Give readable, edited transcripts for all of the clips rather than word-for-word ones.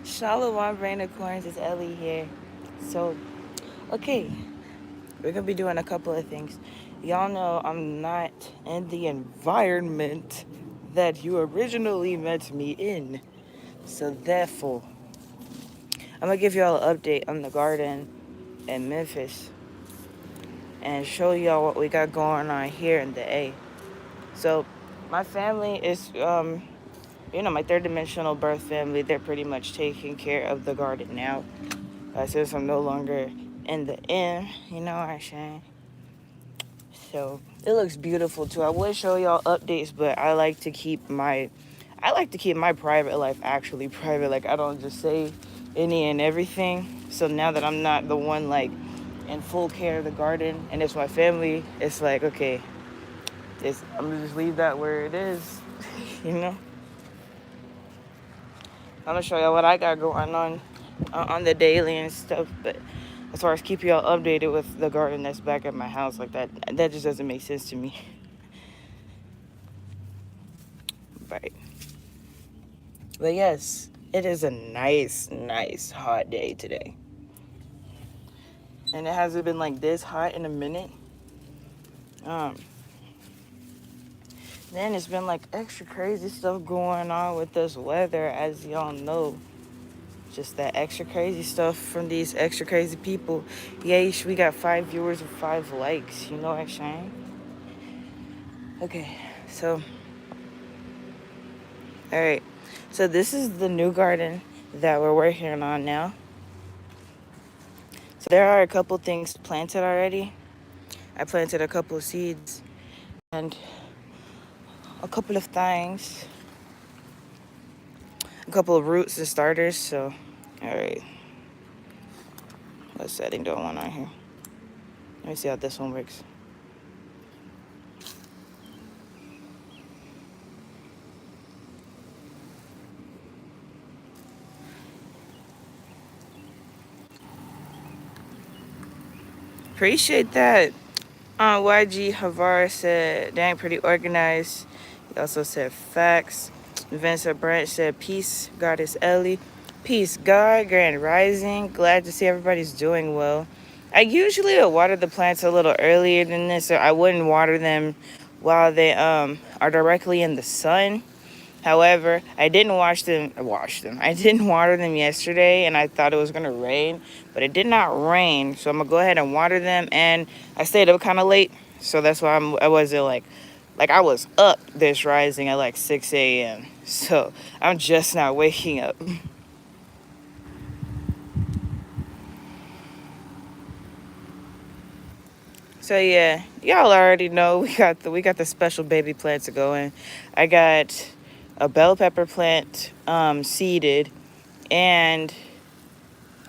Shalom, Rain of Corns, it's Ellie here. So, okay, we're gonna be doing a couple of things. Y'all know I'm not in the environment that you originally met me in. So, therefore, I'm gonna give y'all an update on the garden in Memphis and show y'all what we got going on here in the A. So, my family is, my third dimensional birth family. They're pretty much taking care of the garden now. Since I'm no longer in the inn, you know what I'm saying? So it looks beautiful too. I would show y'all updates, but I like to keep my private life actually private. Like I don't just say any and everything. So now that I'm not the one like in full care of the garden and it's my family, it's like okay, I'm gonna just leave that where it is, you know. I'm gonna show y'all what I got going on the daily and stuff, but as far as keep y'all updated with the garden that's back at my house, like that just doesn't make sense to me. Right. But yes, it is a nice hot day today. And it hasn't been like this hot in a minute. Um, then it's been like extra crazy stuff going on with this weather, as y'all know. Just that extra crazy stuff from these extra crazy people. Yay, we got 5 viewers and 5 likes. You know what I'm saying? Okay, so all right. So this is the new garden that we're working on now. So there are a couple things planted already. I planted a couple of seeds and a couple of things, a couple of roots and starters. So, all right. What setting do I want on here? Let me see how this one works. Appreciate that. YG Havar said, dang, pretty organized. He also said facts. Vincent Branch said, peace, Goddess Ellie. Peace, God, Grand Rising. Glad to see everybody's doing well. I usually would water the plants a little earlier than this, so I wouldn't water them while they are directly in the sun. However, I didn't wash them. I didn't water them yesterday and I thought it was going to rain, but it did not rain. So I'm going to go ahead and water them, and I stayed up kind of late. So that's why I wasn't like I was up this rising at like 6 a.m. So I'm just not waking up. So yeah, y'all already know we got the special baby plants going. I got a bell pepper plant seeded and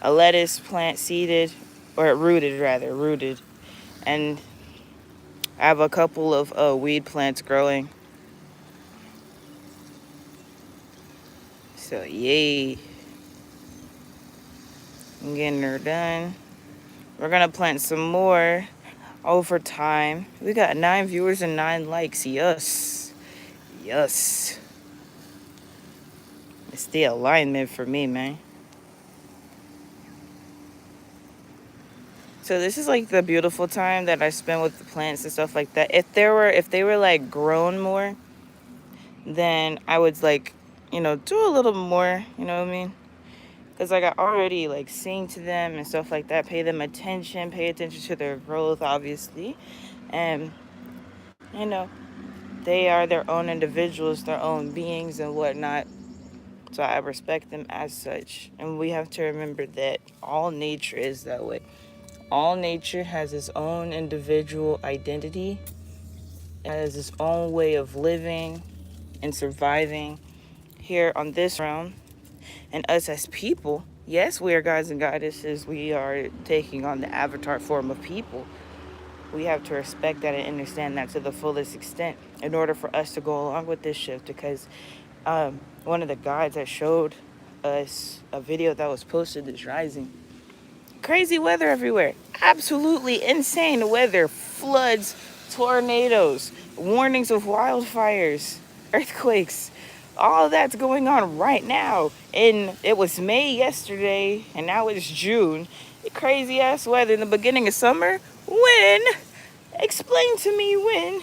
a lettuce plant seeded, or rooted, and I have a couple of weed plants growing. So yay, I'm getting her done. We're gonna plant some more over time. We got 9 viewers and 9 likes. Yes. It's the alignment for me, man. So this is like the beautiful time that I spend with the plants and stuff like that. If they were like grown more, then I would like, do a little more, you know what I mean? Because like I already like sing to them and stuff like that, pay attention to their growth, obviously. And, you know, they are their own individuals, their own beings and whatnot. So I respect them as such. And we have to remember that all nature is that way. All nature has its own individual identity, has its own way of living and surviving here on this realm. And us as people, yes, we are gods and goddesses. We are taking on the avatar form of people. We have to respect that and understand that to the fullest extent in order for us to go along with this shift. Because one of the guides that showed us a video that was posted this rising, crazy weather everywhere. Absolutely insane weather. Floods, tornadoes, warnings of wildfires, earthquakes. All of that's going on right now. And it was May yesterday, and now it's June. Crazy ass weather in the beginning of summer. When? Explain to me when.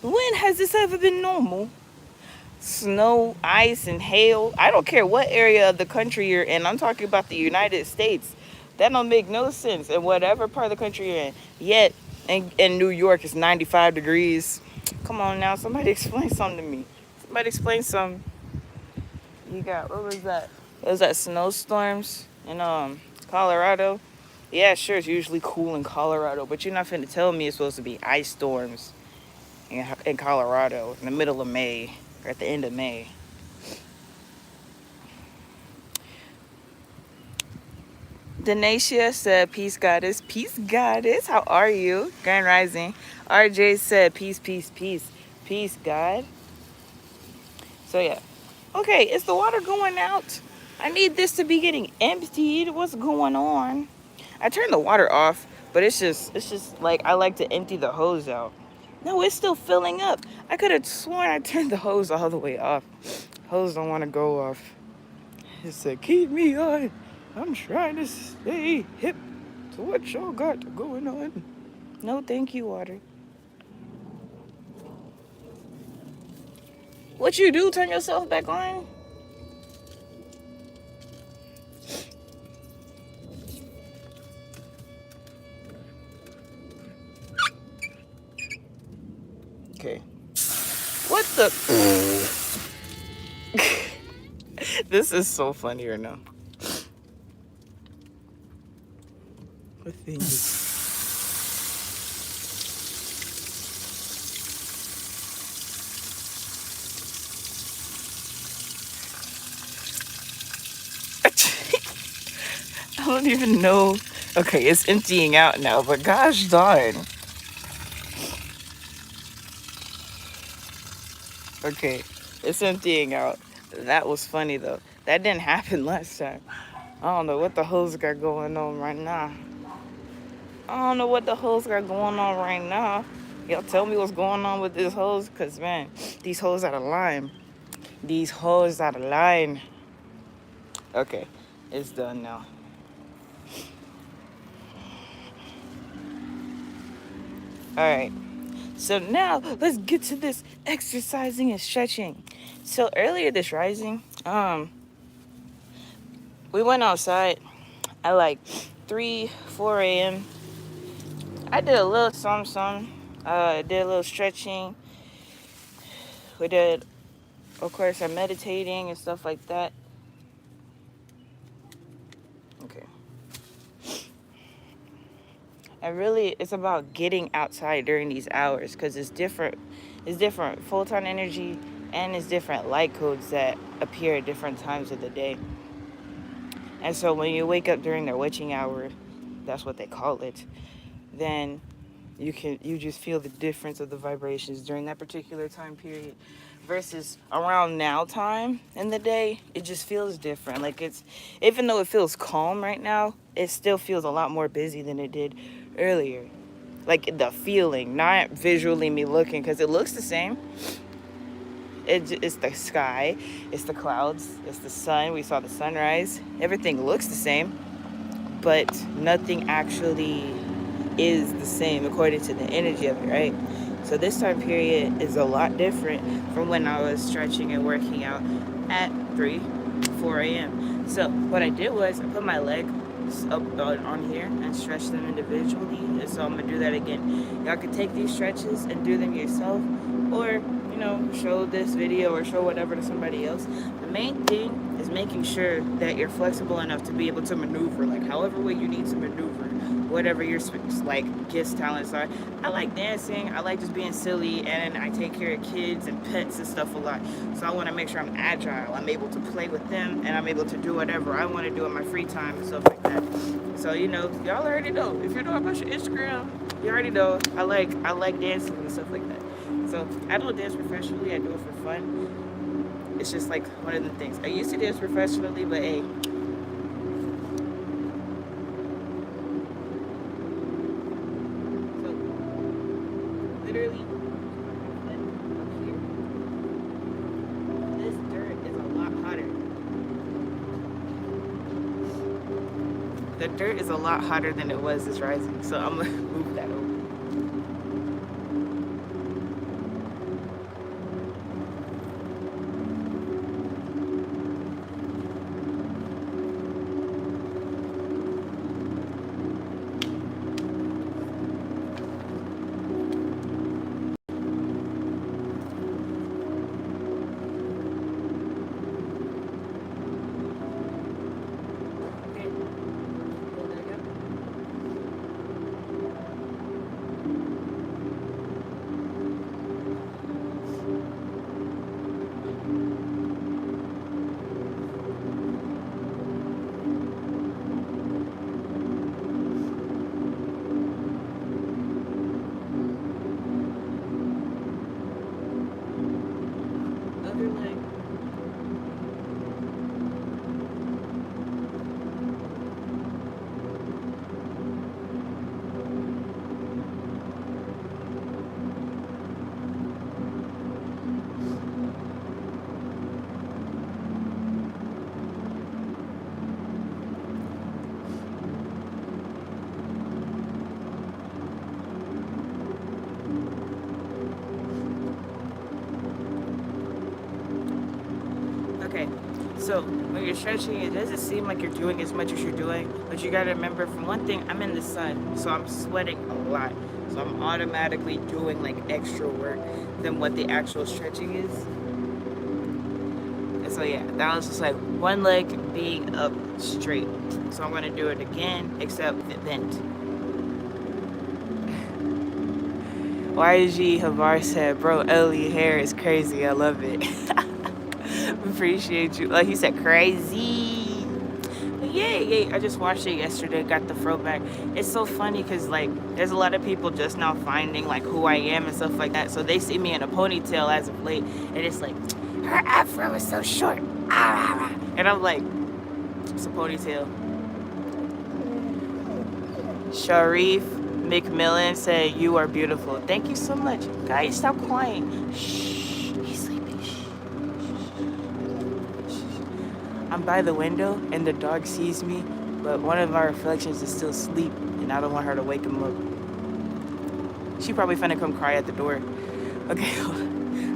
When has this ever been normal? Snow, ice, and hail. I don't care what area of the country you're in. I'm talking about the United States. That don't make no sense in whatever part of the country you're in. Yet, in New York, it's 95 degrees. Come on now, somebody explain something to me. Somebody explain something. You got, what was that? It was that snowstorms in Colorado. Yeah, sure, it's usually cool in Colorado, but you're not finna tell me it's supposed to be ice storms in Colorado in the middle of May or at the end of May. Denacia said, peace goddess. Peace goddess, how are you? Grand Rising. RJ said, peace, peace, peace. Peace, God. So yeah. Okay, is the water going out? I need this to be getting emptied. What's going on? I turned the water off, but it's just like I like to empty the hose out. No, it's still filling up. I could have sworn I turned the hose all the way off. Hose don't want to go off. It said, keep me on. I'm trying to stay hip to what y'all got going on. No, thank you, water. What you do? Turn yourself back on? Okay. What the? This is so funny right now. What thing is? I don't even know. Okay, it's emptying out now, but gosh darn. Okay, it's emptying out. That was funny though. That didn't happen last time. I don't know what the hose got going on right now. I don't know what the hose got going on right now. Y'all tell me what's going on with this hose, cause man, these hoes out of line. These hoes out of line. Okay, it's done now. All right. So now let's get to this exercising and stretching. So earlier this rising, we went outside at like 3, 4 a.m. I did a little some. Did a little stretching. We did, of course, our meditating and stuff like that. Okay. And really, it's about getting outside during these hours because it's different. It's different photon energy and it's different light codes that appear at different times of the day. And so when you wake up during their witching hour, that's what they call it, then you just feel the difference of the vibrations during that particular time period versus around now time in the day. It just feels different. Like it's, even though it feels calm right now, it still feels a lot more busy than it did earlier. Like the feeling, not visually me looking, because it looks the same. It's the sky, it's the clouds, it's the sun. We saw the sunrise. Everything looks the same, but nothing actually is the same according to the energy of it, right? So this time period is a lot different from when I was stretching and working out at 3, 4 a.m. So what I did was I put my legs up on here and stretch them individually. And so I'm gonna do that again. Y'all can take these stretches and do them yourself, or show this video or show whatever to somebody else. The main thing is making sure that you're flexible enough to be able to maneuver, like however way you need to maneuver, whatever your like gifts, talents are. I like dancing, I like just being silly, and I take care of kids and pets and stuff a lot. So I want to make sure I'm agile, I'm able to play with them, and I'm able to do whatever I want to do in my free time and stuff like that. So y'all already know. If you know about your Instagram, you already know I like dancing and stuff like that. So I don't dance professionally, I do it for fun. It's just like one of the things. I used to dance professionally, but hey. So literally, up here. The dirt is a lot hotter than it was this rising, so I'm gonna move that over. Other leg. Okay, so when you're stretching, it doesn't seem like you're doing as much as you're doing, but you gotta remember, for one thing, I'm in the sun, so I'm sweating a lot. So I'm automatically doing like extra work than what the actual stretching is. And so yeah, that was just like one leg being up straight. So I'm gonna do it again, except bent. YG Havar said, bro, Ellie hair is crazy. I love it. Appreciate you. Like he said, crazy. But yay. I just watched it yesterday, got the throwback. It's so funny because like there's a lot of people just now finding like who I am and stuff like that. So they see me in a ponytail as of late, and it's like, her afro is so short. And I'm like, it's a ponytail. Sharif McMillan said, you are beautiful. Thank you so much. Guys, stop crying. Shh. He's sleeping. Shh. I'm by the window and the dog sees me, but one of our reflections is still asleep and I don't want her to wake him up. She probably finna come cry at the door. Okay, all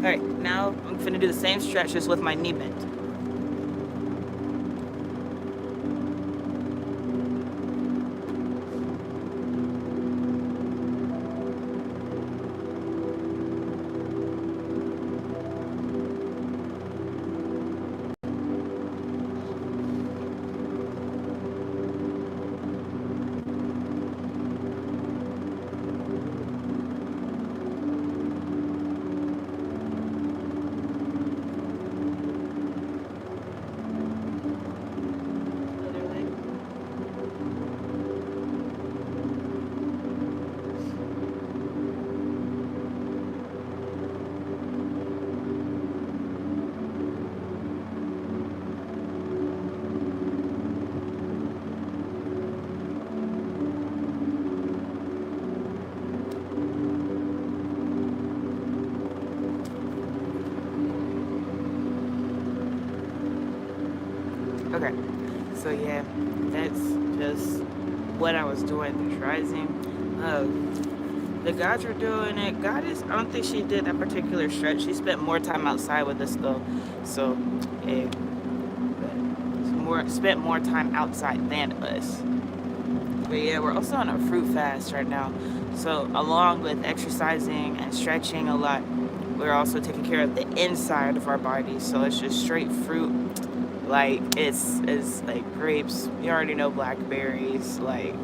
right, now I'm finna do the same stretch just with my knee bent. Okay, so yeah, that's just what I was doing this rising. The gods are doing it. Goddess, I don't think she did that particular stretch. She spent more time outside with us though, so yeah, spent more time outside than us. But yeah, we're also on a fruit fast right now. So along with exercising and stretching a lot, we're also taking care of the inside of our bodies. So it's just straight fruit. Like it's like grapes. You already know blackberries, like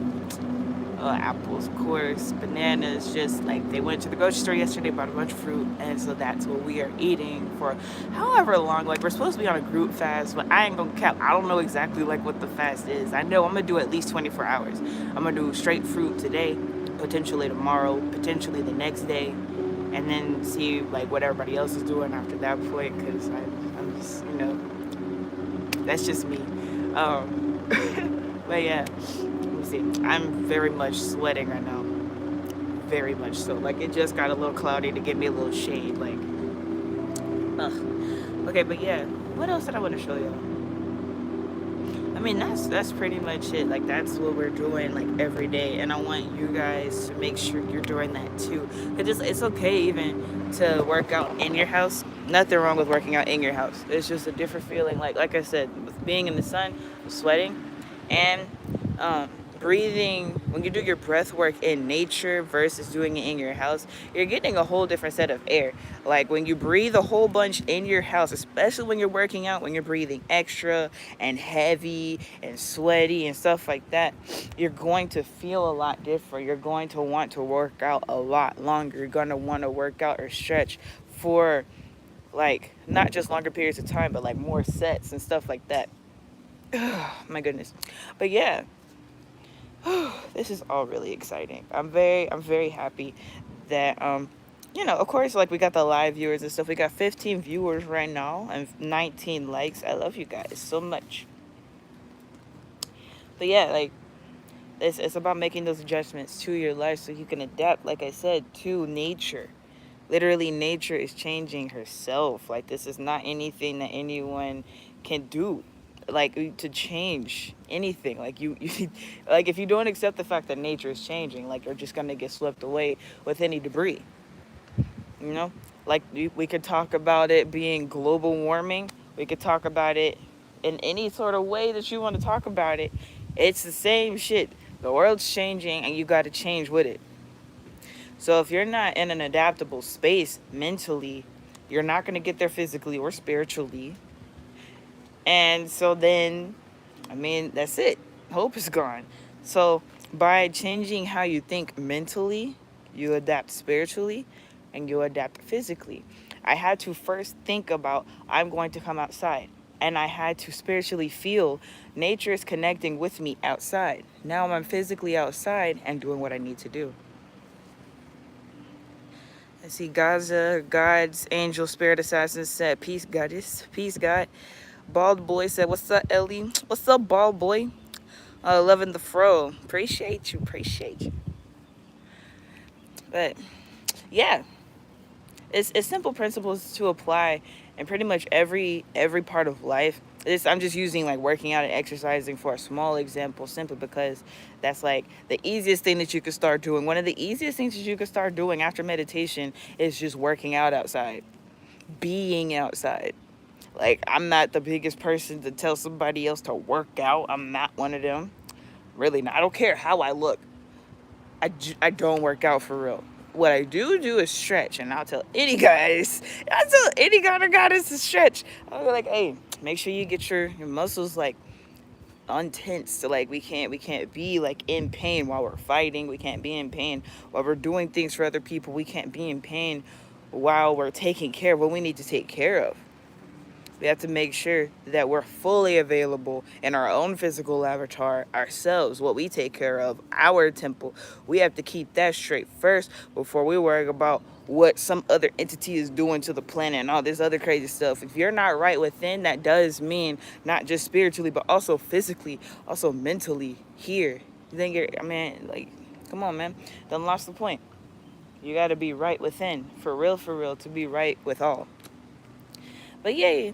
apples, of course, bananas. Just like they went to the grocery store yesterday, bought a bunch of fruit, and so that's what we are eating for however long. Like we're supposed to be on a group fast, but I ain't gonna cap. I don't know exactly like what the fast is. I know I'm gonna do at least 24 hours. I'm gonna do straight fruit today, potentially tomorrow, potentially the next day, and then see like what everybody else is doing after that point. Cause I'm just that's just me. But yeah, let me see. I'm very much sweating right now. Very much so. Like it just got a little cloudy to give me a little shade. Like, ugh. Okay, but yeah, what else did I want to show y'all? I mean, that's pretty much it. Like that's what we're doing like every day, and I want you guys to make sure you're doing that too. It's okay even to work out in your house. Nothing wrong with working out in your house. It's just a different feeling. Like I said, with being in the sun, sweating, and um, breathing. When you do your breath work in nature versus doing it in your house, you're getting a whole different set of air. Like when you breathe a whole bunch in your house, especially when you're working out, when you're breathing extra and heavy and sweaty and stuff like that, you're going to feel a lot different. You're going to want to work out a lot longer. You're going to want to work out or stretch for like not just longer periods of time, but like more sets and stuff like that. My goodness. But yeah, this is all really exciting. I'm very happy that of course, like we got the live viewers and stuff. We got 15 viewers right now and 19 likes. I love you guys so much. But yeah, like it's about making those adjustments to your life so you can adapt, like I said, to nature. Literally, nature is changing herself. Like this is not anything that anyone can do, like to change anything. Like you like if you don't accept the fact that nature is changing, like you're just gonna get swept away with any debris. You know, like we could talk about it being global warming. We could talk about it in any sort of way that you want to talk about it. It's the same shit. The world's changing, and you got to change with it. So if you're not in an adaptable space mentally, you're not going to get there physically or spiritually. And so then, I mean, that's it. Hope is gone. So by changing how you think mentally, you adapt spiritually and you adapt physically. I had to first think about, I'm going to come outside. And I had to spiritually feel nature is connecting with me outside. Now I'm physically outside and doing what I need to do. I see Gaza, God's angel spirit assassin said, peace, goddess, peace, God. Bald boy said, what's up, Ellie? What's up, bald boy? Loving the fro. Appreciate you. But yeah, it's simple principles to apply in pretty much every part of life. I'm just using like working out and exercising for a small example, simply because that's like the easiest thing that you could start doing. One of the easiest things that you could start doing after meditation is just working out outside, being outside. Like, I'm not the biggest person to tell somebody else to work out. I'm not one of them. Really not. I don't care how I look. I don't work out for real. What I do is stretch, and I'll tell any guy or goddess to stretch. I'll be like, hey, make sure you get your muscles like untense. So like we can't be like in pain while we're fighting. We can't be in pain while we're doing things for other people. We can't be in pain while we're taking care of what we need to take care of. We have to make sure that we're fully available in our own physical avatar ourselves, what we take care of, our temple. We have to keep that straight first before we worry about what some other entity is doing to the planet and all this other crazy stuff. If you're not right within, that does mean not just spiritually, but also physically, also mentally here. You think I mean, like, come on, man. Don't lost the point. You got to be right within, for real, to be right with all. But yeah,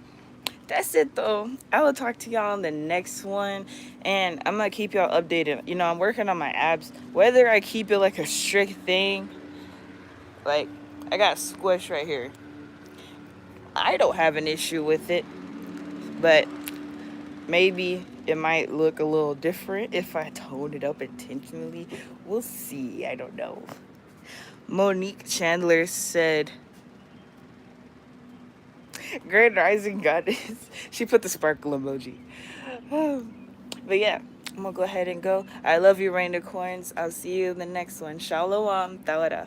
that's it though. I will talk to y'all on the next one, and I'm gonna keep y'all updated. I'm working on my abs. Whether I keep it like a strict thing, like I got squish right here, I don't have an issue with it, but maybe it might look a little different if I tone it up intentionally. We'll see. I don't know. Monique Chandler said, Grand Rising Goddess. She put the sparkle emoji. But yeah, I'm gonna go ahead and go. I love you, Rain Coins. I'll see you in the next one. Shalom. Tawara.